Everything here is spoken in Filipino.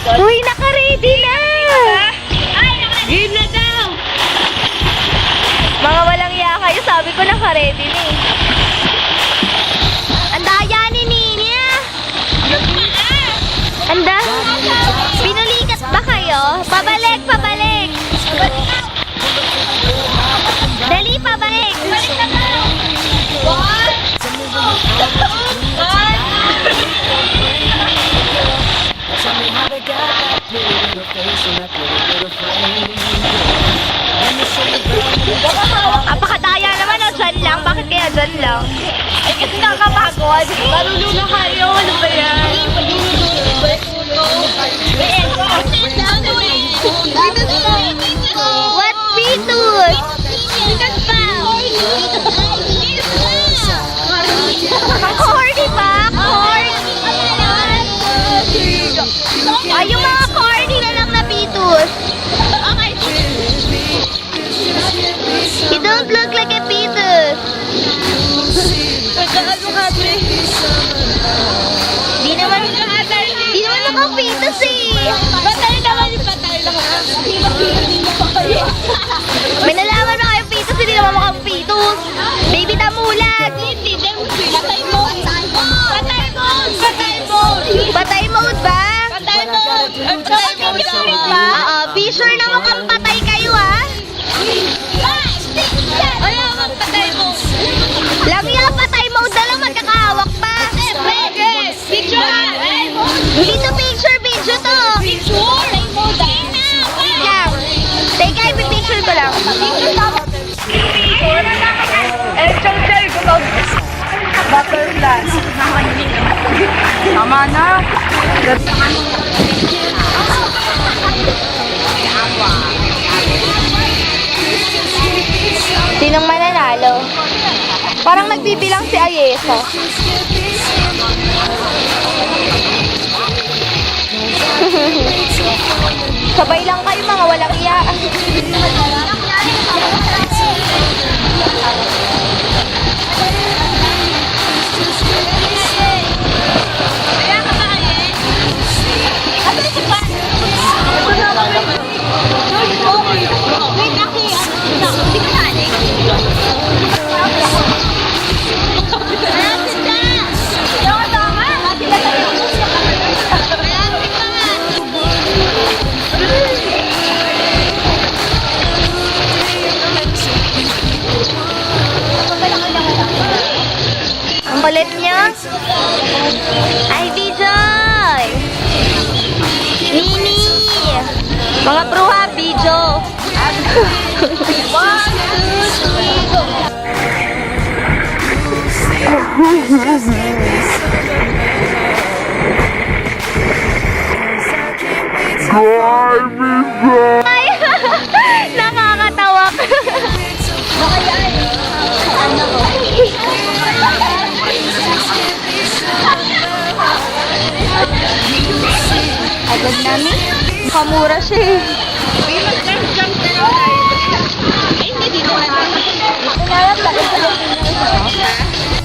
Uy, naka-ready na! Game na daw! Mga walang iya kayo, sabi ko naka-ready na eh. Ang daya ni Ninya! Anda? Pinulikat ba kayo? Pabalik, pabalik! Dali, pabalik! Apakadaya naman, dyan lang. Bakit kaya dyan lang? Eh, kasi nakakapagod. Marunong kayo. Ano ba yan? What Pitus? Pitus pa. Corny pa? Corny. Ay, yung mga corny na lang na Pitus. You don't look like a Pitus. Di naman naka-Pitus eh. Patay naman yung patay lang. May nalaman na kayo Pitus, hindi naman maka-Pitus. Baby tamulat. Patay mode. Patay mode. Patay mode. Patay mode ba? Patay mode. Patay mode ba? Oo, be sure na mukhang patay kayo ha. Ayaw magpatay mode. Lang yan, patay mode na lang, magkakahawak pa. Picture. Hindi to picture, video to. Picture. Yeah. Teka, ipipicture ko lang. Butterfly. Tama na. Sinong mananalo? Parang nagbibilang si Ayesa. Sabay lang kayo mga walang iya. Ang kulit niya. Ay, Bijoy! Nini! Mga bruha, Bijo! Ay! Nakakatawa ka! Agad namin. Kamura siya eh. Hindi dito. Dito nga lang,